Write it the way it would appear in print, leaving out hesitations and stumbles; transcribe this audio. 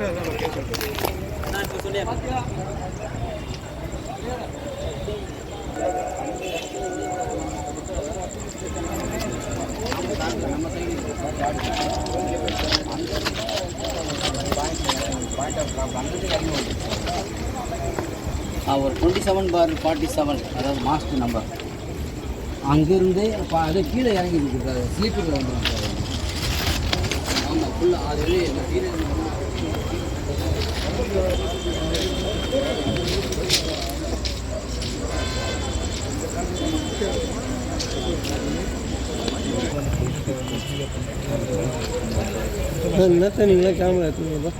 ஒரு 27/47 அதாவது master number அங்கேருந்து அது கீழே இறங்கி இருக்குது ஸ்லீப்பரில் வந்துடும் சார். ஆமாம் ஃபுல்லாக அது கீழே என்னத்த நீங்களே கேமரா எடுத்துங்க.